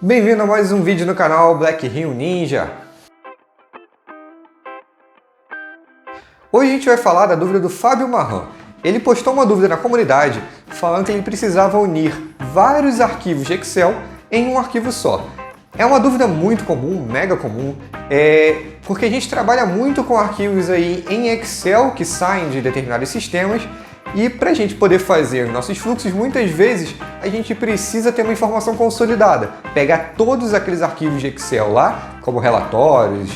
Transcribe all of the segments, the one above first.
Bem-vindo a mais um vídeo no canal Black Rio Ninja. Hoje a gente vai falar da dúvida do Fábio Marran. Ele postou uma dúvida na comunidade falando que ele precisava unir vários arquivos de Excel em um arquivo só. É uma dúvida muito comum, mega comum, porque a gente trabalha muito com arquivos aí em Excel que saem de determinados sistemas. E para a gente poder fazer nossos fluxos, muitas vezes a gente precisa ter uma informação consolidada. Pegar todos aqueles arquivos de Excel lá, como relatórios,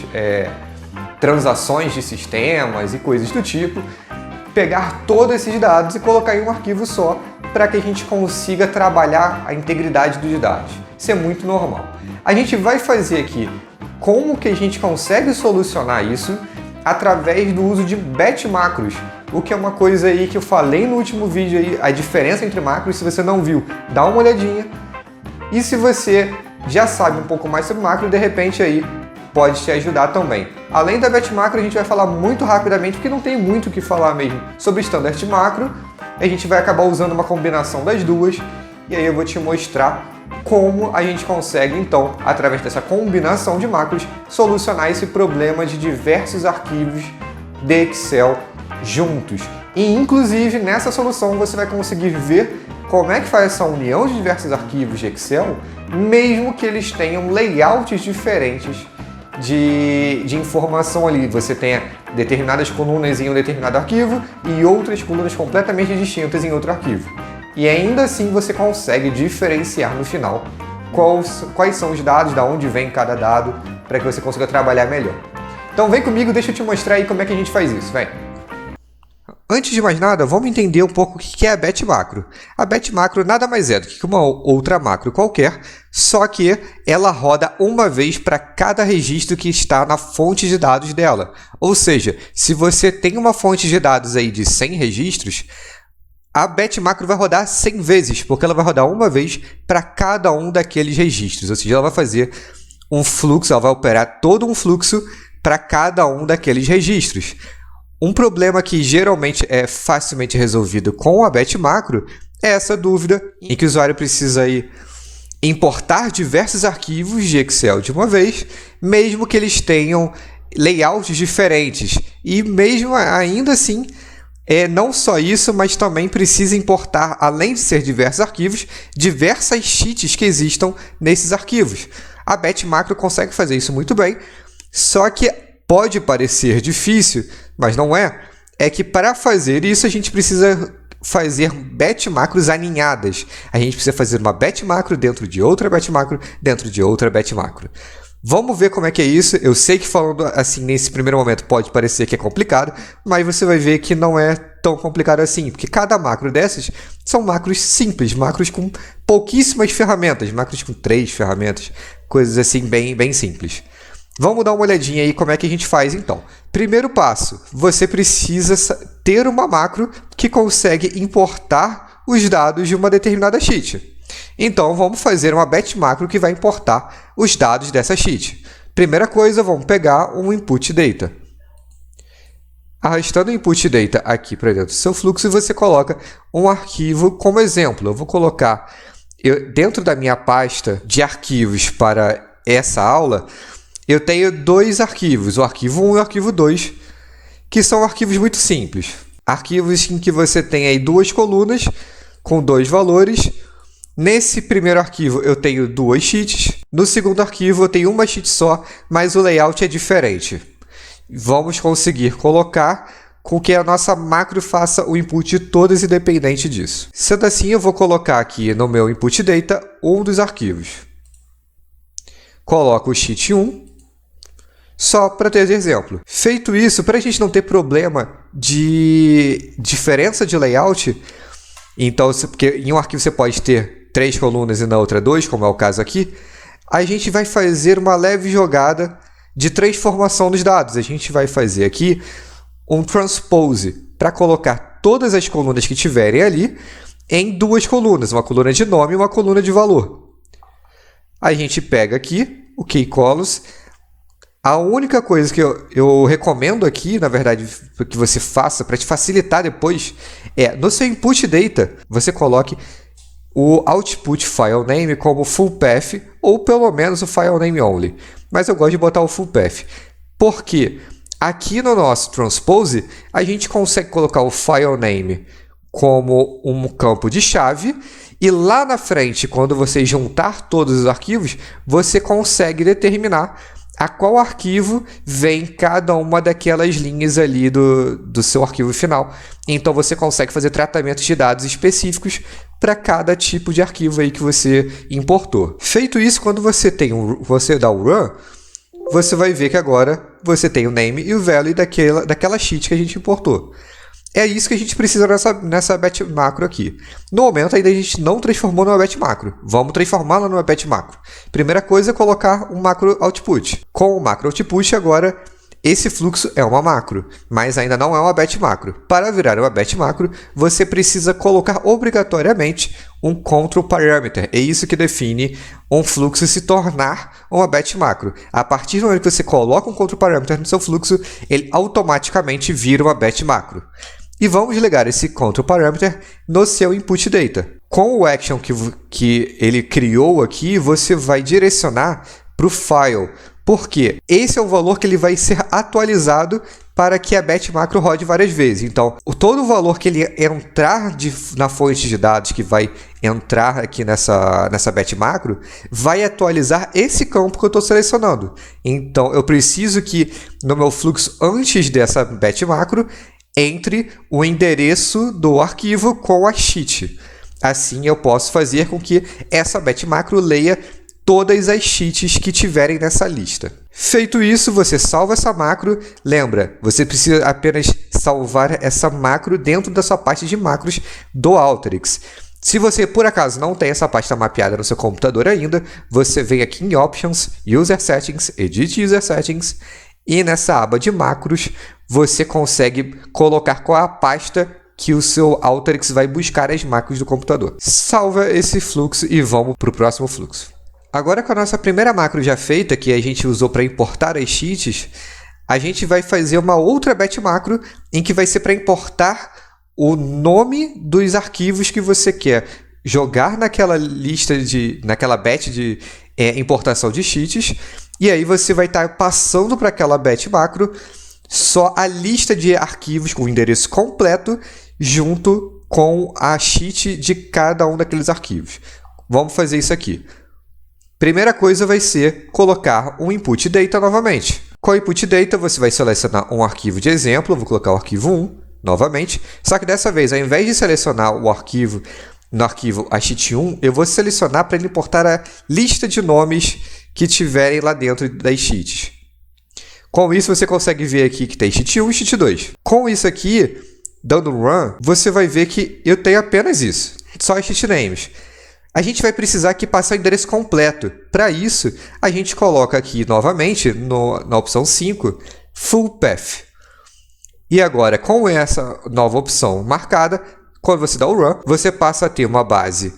transações de sistemas e coisas do tipo, pegar todos esses dados e colocar em um arquivo só para que a gente consiga trabalhar a integridade dos dados. Isso é muito normal. A gente vai fazer aqui como que a gente consegue solucionar isso através do uso de batch macros, o que é uma coisa aí que eu falei no último vídeo aí, a diferença entre macros. Se você não viu, dá uma olhadinha. E se você já sabe um pouco mais sobre macro, de repente aí pode te ajudar também. Além da batch macro, a gente vai falar muito rapidamente, porque não tem muito o que falar mesmo sobre standard macro. A gente vai acabar usando uma combinação das duas, e aí eu vou te mostrar como a gente consegue, então, através dessa combinação de macros, solucionar esse problema de diversos arquivos de Excel juntos. E, inclusive, nessa solução você vai conseguir ver como é que faz essa união de diversos arquivos de Excel, mesmo que eles tenham layouts diferentes de informação ali. Você tenha determinadas colunas em um determinado arquivo e outras colunas completamente distintas em outro arquivo. E ainda assim você consegue diferenciar no final quais são os dados, de onde vem cada dado, para que você consiga trabalhar melhor. Então vem comigo, deixa eu te mostrar aí como é que a gente faz isso, vem! Antes de mais nada, vamos entender um pouco o que é a batch macro. A batch macro nada mais é do que uma outra macro qualquer, só que ela roda uma vez para cada registro que está na fonte de dados dela. Ou seja, se você tem uma fonte de dados aí de 100 registros, a batch macro vai rodar 100 vezes, porque ela vai rodar uma vez para cada um daqueles registros. Ou seja, ela vai fazer um fluxo, ela vai operar todo um fluxo para cada um daqueles registros. Um problema que geralmente é facilmente resolvido com a batch macro é essa dúvida em que o usuário precisa aí importar diversos arquivos de Excel de uma vez, mesmo que eles tenham layouts diferentes. E mesmo ainda assim, não só isso, mas também precisa importar, além de ser diversos arquivos, diversas sheets que existam nesses arquivos. A batch macro consegue fazer isso muito bem, só que pode parecer difícil, mas não é. É que para fazer isso a gente precisa fazer batch macros aninhadas. A gente precisa fazer uma batch macro dentro de outra batch macro, dentro de outra batch macro. Vamos ver como é que é isso. Eu sei que falando assim nesse primeiro momento pode parecer que é complicado, mas você vai ver que não é tão complicado assim, porque cada macro dessas são macros simples, macros com pouquíssimas ferramentas, macros com 3 ferramentas, coisas assim bem simples. Vamos dar uma olhadinha aí como é que a gente faz então. Primeiro passo, você precisa ter uma macro que consegue importar os dados de uma determinada sheet. Então, vamos fazer uma batch macro que vai importar os dados dessa sheet. Primeira coisa, vamos pegar um input data. Arrastando o input data aqui para dentro do seu fluxo, você coloca um arquivo como exemplo. Eu vou colocar dentro da minha pasta de arquivos para essa aula, eu tenho 2 arquivos, o arquivo 1 e o arquivo 2, que são arquivos muito simples. Arquivos em que você tem aí 2 colunas com 2 valores. Nesse primeiro arquivo eu tenho 2 sheets, no segundo arquivo eu tenho uma sheet só, mas o layout é diferente. Vamos conseguir colocar com que a nossa macro faça o input todas independente disso. Sendo assim, eu vou colocar aqui no meu input data um dos arquivos. Coloco o sheet 1, só para ter exemplo. Feito isso, para a gente não ter problema de diferença de layout, então, porque em um arquivo você pode ter 3 colunas e na outra 2, como é o caso aqui, a gente vai fazer uma leve jogada de transformação dos dados. A gente vai fazer aqui um transpose para colocar todas as colunas que tiverem ali em 2 colunas, uma coluna de nome e uma coluna de valor. A gente pega aqui o keycolumns. A única coisa que eu recomendo aqui, na verdade, que você faça para te facilitar depois, no seu input data, você coloque o output file name como full path ou pelo menos o file name only. Mas eu gosto de botar o full path. Por quê? Aqui no nosso transpose, a gente consegue colocar o file name como um campo de chave e lá na frente, quando você juntar todos os arquivos, você consegue determinar a qual arquivo vem cada uma daquelas linhas ali do seu arquivo final. Então, você consegue fazer tratamentos de dados específicos para cada tipo de arquivo aí que você importou. Feito isso, quando você dá o run, você vai ver que agora você tem o name e o value daquela sheet que a gente importou. É isso que a gente precisa nessa batch macro aqui. No momento, ainda a gente não transformou numa batch macro. Vamos transformá-la numa batch macro. Primeira coisa é colocar um macro output. Com o macro output, agora, esse fluxo é uma macro, mas ainda não é uma batch macro. Para virar uma batch macro, você precisa colocar obrigatoriamente um control parameter. É isso que define um fluxo se tornar uma batch macro. A partir do momento que você coloca um control parameter no seu fluxo, ele automaticamente vira uma batch macro. E vamos ligar esse control parameter no seu input data. Com o action que ele criou aqui, você vai direcionar para o file, porque esse é o valor que ele vai ser atualizado para que a batch macro rode várias vezes. Então, todo o valor que ele entrar na fonte de dados, que vai entrar aqui nessa batch macro, vai atualizar esse campo que eu estou selecionando. Então, eu preciso que no meu fluxo antes dessa batch macro, entre o endereço do arquivo com a sheet. Assim, eu posso fazer com que essa batch macro leia todas as sheets que tiverem nessa lista. Feito isso, você salva essa macro. Lembra, você precisa apenas salvar essa macro dentro da sua pasta de macros do Alteryx. Se você, por acaso, não tem essa pasta mapeada no seu computador ainda, você vem aqui em Options, User Settings, Edit User Settings, e nessa aba de macros, você consegue colocar qual é a pasta que o seu Alteryx vai buscar as macros do computador. Salva esse fluxo e vamos para o próximo fluxo. Agora, com a nossa primeira macro já feita, que a gente usou para importar as sheets, a gente vai fazer uma outra batch macro em que vai ser para importar o nome dos arquivos que você quer jogar naquela batch de importação de sheets, e aí você vai estar passando para aquela batch macro só a lista de arquivos com o endereço completo junto com a sheet de cada um daqueles arquivos. Vamos fazer isso aqui. Primeira coisa vai ser colocar um input data novamente. Com o input data, você vai selecionar um arquivo de exemplo. Vou colocar o arquivo 1 novamente. Só que dessa vez, ao invés de selecionar o arquivo no arquivo a sheet 1, eu vou selecionar para ele importar a lista de nomes que tiverem lá dentro das sheets. Com isso, você consegue ver aqui que tem sheet 1 e sheet 2. Com isso aqui, dando run, você vai ver que eu tenho apenas isso, só as sheet names. A gente vai precisar aqui passar o endereço completo. Para isso, a gente coloca aqui novamente, na opção 5, Full Path. E agora, com essa nova opção marcada, quando você dá o run, você passa a ter uma base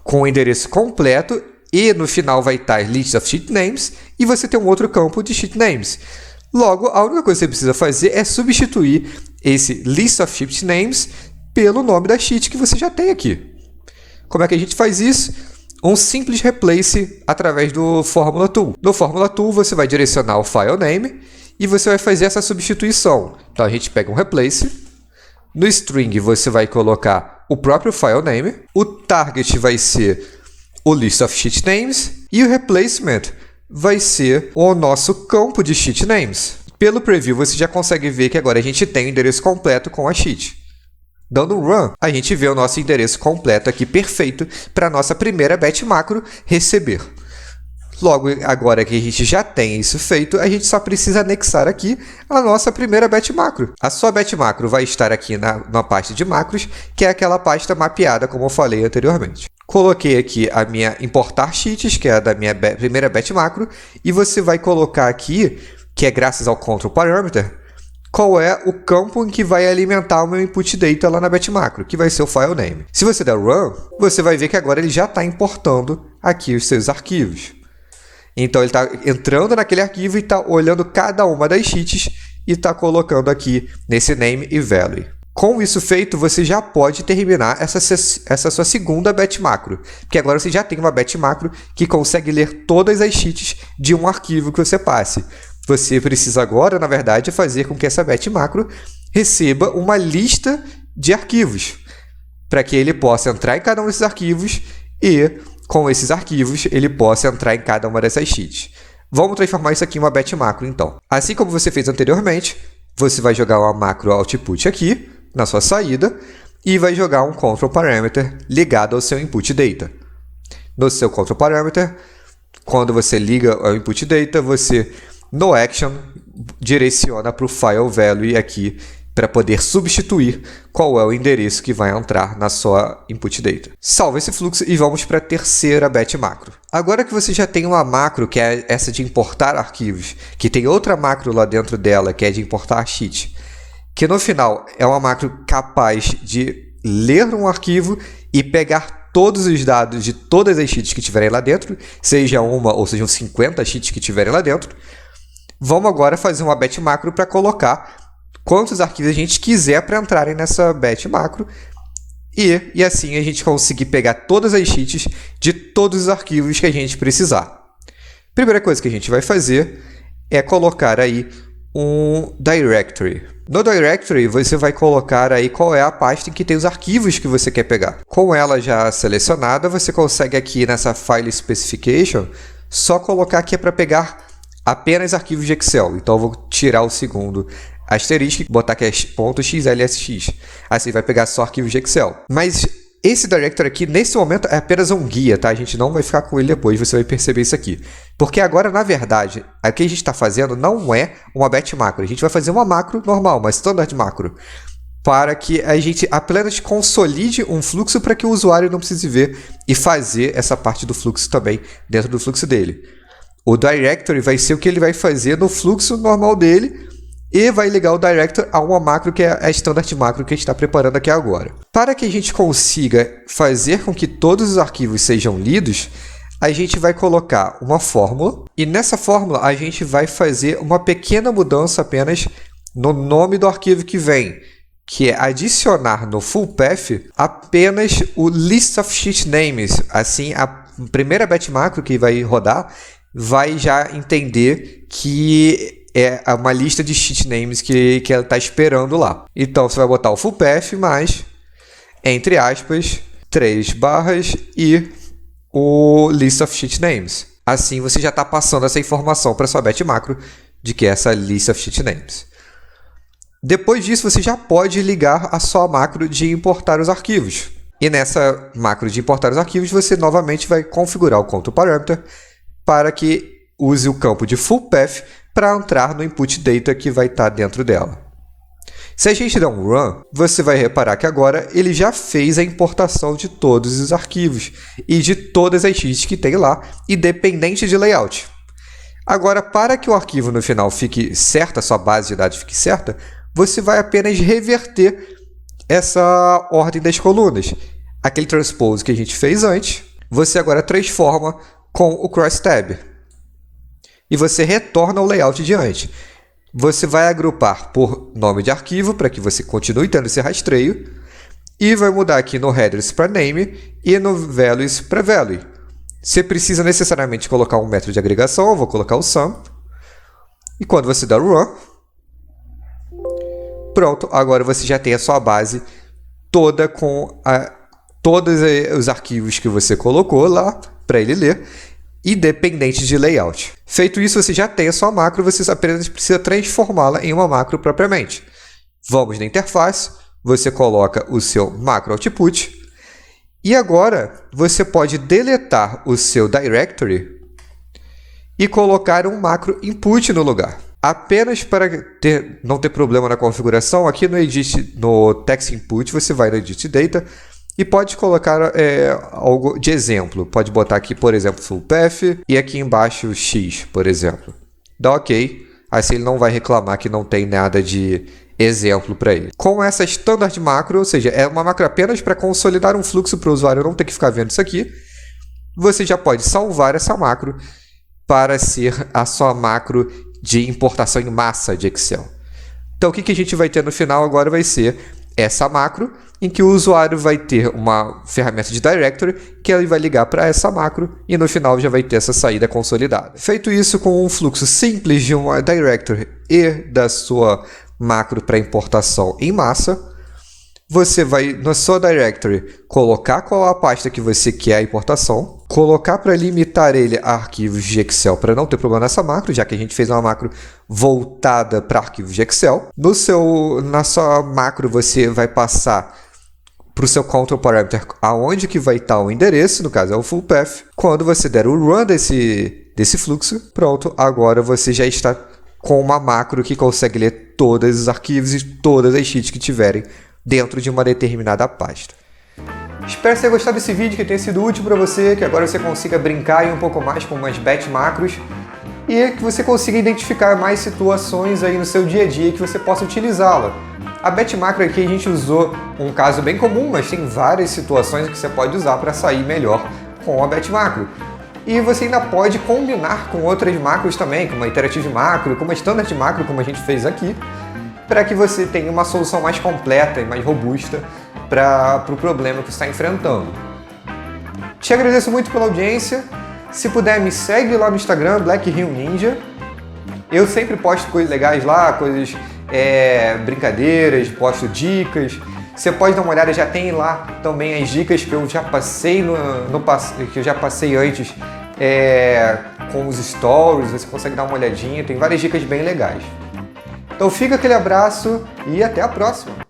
com o endereço completo e no final vai estar List of Sheet Names e você tem um outro campo de Sheet Names. Logo, a única coisa que você precisa fazer é substituir esse List of Sheet Names pelo nome da sheet que você já tem aqui. Como é que a gente faz isso? Um simples replace através do Formula Tool. No Formula Tool, você vai direcionar o file name e você vai fazer essa substituição. Então, a gente pega um replace. No string, você vai colocar o próprio file name. O target vai ser o list of sheet names. E o replacement vai ser o nosso campo de sheet names. Pelo preview, você já consegue ver que agora a gente tem o endereço completo com a sheet. Dando um run, a gente vê o nosso endereço completo aqui perfeito para a nossa primeira batch macro receber. Logo, agora que a gente já tem isso feito, a gente só precisa anexar aqui a nossa primeira batch macro. A sua batch macro vai estar aqui na pasta de macros, que é aquela pasta mapeada, como eu falei anteriormente. Coloquei aqui a minha importar sheets, que é a da minha primeira batch macro, e você vai colocar aqui, que é graças ao control parameter, qual é o campo em que vai alimentar o meu input data lá na batch macro, que vai ser o file name. Se você der run, você vai ver que agora ele já está importando aqui os seus arquivos. Então, ele está entrando naquele arquivo e está olhando cada uma das sheets e está colocando aqui nesse name e value. Com isso feito, você já pode terminar essa sua segunda batch macro, porque agora você já tem uma batch macro que consegue ler todas as cheats de um arquivo que você passe. Você precisa agora, na verdade, fazer com que essa batch macro receba uma lista de arquivos, para que ele possa entrar em cada um desses arquivos e, com esses arquivos, ele possa entrar em cada uma dessas cheats. Vamos transformar isso aqui em uma batch macro, então. Assim como você fez anteriormente, você vai jogar uma macro output aqui, na sua saída, e vai jogar um control parameter ligado ao seu input data. No seu control parameter, quando você liga ao input data, você, no action, direciona para o file value aqui, para poder substituir qual é o endereço que vai entrar na sua input data. Salva esse fluxo e vamos para a terceira batch macro. Agora que você já tem uma macro, que é essa de importar arquivos, que tem outra macro lá dentro dela, que é de importar a cheat, que no final é uma macro capaz de ler um arquivo e pegar todos os dados de todas as cheats que tiverem lá dentro, seja uma ou sejam 50 cheats que tiverem lá dentro. Vamos agora fazer uma batch macro para colocar quantos arquivos a gente quiser para entrarem nessa batch macro e assim a gente conseguir pegar todas as cheats de todos os arquivos que a gente precisar. Primeira coisa que a gente vai fazer é colocar aí um directory. No directory, você vai colocar aí qual é a pasta em que tem os arquivos que você quer pegar. Com ela já selecionada, você consegue aqui nessa File Specification só colocar que é para pegar apenas arquivos de Excel. Então, eu vou tirar o segundo asterisco e botar aqui .xlsx. Assim, vai pegar só arquivos de Excel. Mas esse directory aqui, nesse momento, é apenas um guia, tá? A gente não vai ficar com ele depois, você vai perceber isso aqui. Porque agora, na verdade, o que a gente está fazendo não é uma batch macro. A gente vai fazer uma macro normal, uma standard macro, para que a gente apenas consolide um fluxo para que o usuário não precise ver e fazer essa parte do fluxo também dentro do fluxo dele. O directory vai ser o que ele vai fazer no fluxo normal dele e vai ligar o directory a uma macro que é a standard macro que a gente está preparando aqui agora. Para que a gente consiga fazer com que todos os arquivos sejam lidos, a gente vai colocar uma fórmula e nessa fórmula a gente vai fazer uma pequena mudança apenas no nome do arquivo que vem, que é adicionar no full path apenas o list of sheet names. Assim, a primeira batch macro que vai rodar vai já entender que é uma lista de sheet names que ela está esperando lá. Então, você vai botar o full path mais, entre aspas, 3 barras e o list of sheet names. Assim, você já está passando essa informação para sua batch macro de que é essa list of sheet names. Depois disso, você já pode ligar a sua macro de importar os arquivos. E nessa macro de importar os arquivos, você novamente vai configurar o control parameter para que use o campo de full path para entrar no input data que vai estar dentro dela. Se a gente der um run, você vai reparar que agora ele já fez a importação de todos os arquivos e de todas as sheets que tem lá, independente de layout. Agora, para que o arquivo no final fique certo, a sua base de dados fique certa, você vai apenas reverter essa ordem das colunas. Aquele transpose que a gente fez antes, você agora transforma com o crosstab. E você retorna ao layout de antes. Você vai agrupar por nome de arquivo, para que você continue tendo esse rastreio, e vai mudar aqui no headers para name e no values para value. Você precisa necessariamente colocar um método de agregação, eu vou colocar o sum, e quando você der o run, pronto, agora você já tem a sua base toda com todos os arquivos que você colocou lá para ele ler, independente de layout. Feito isso, você já tem a sua macro, você apenas precisa transformá-la em uma macro propriamente. Vamos na interface, você coloca o seu macro output, e agora você pode deletar o seu directory e colocar um macro input no lugar. Apenas para não ter problema na configuração, aqui no text input, você vai no edit data, e pode colocar algo de exemplo. Pode botar aqui, por exemplo, full path e aqui embaixo x, por exemplo. Dá OK. Assim ele não vai reclamar que não tem nada de exemplo para ele. Com essa standard macro, ou seja, é uma macro apenas para consolidar um fluxo para o usuário não ter que ficar vendo isso aqui, você já pode salvar essa macro para ser a sua macro de importação em massa de Excel. Então, o que a gente vai ter no final agora vai ser essa macro, em que o usuário vai ter uma ferramenta de directory que ele vai ligar para essa macro e no final já vai ter essa saída consolidada. Feito isso com um fluxo simples de uma directory e da sua macro para importação em massa, você vai na sua directory colocar qual a pasta que você quer a importação, colocar para limitar ele a arquivos de Excel para não ter problema nessa macro, já que a gente fez uma macro voltada para arquivos de Excel. Na sua macro você vai passar para o seu control parameter aonde que vai estar o endereço, no caso é o full path. Quando você der o run desse fluxo, pronto, agora você já está com uma macro que consegue ler todos os arquivos e todas as sheets que tiverem dentro de uma determinada pasta. Espero que você tenha gostado desse vídeo, que tenha sido útil para você, que agora você consiga brincar um pouco mais com umas batch macros e que você consiga identificar mais situações aí no seu dia a dia que você possa utilizá-la. A batch macro aqui a gente usou um caso bem comum, mas tem várias situações que você pode usar para sair melhor com a batch macro. E você ainda pode combinar com outras macros também, como a iterative macro, como a standard macro, como a gente fez aqui, para que você tenha uma solução mais completa e mais robusta para o problema que você está enfrentando. Te agradeço muito pela audiência. Se puder, me segue lá no Instagram, Black Hill Ninja. Eu sempre posto coisas legais lá, coisas brincadeiras, posto dicas. Você pode dar uma olhada, já tem lá também as dicas que eu já passei que eu já passei antes com os stories. Você consegue dar uma olhadinha, tem várias dicas bem legais. Então fica aquele abraço e até a próxima!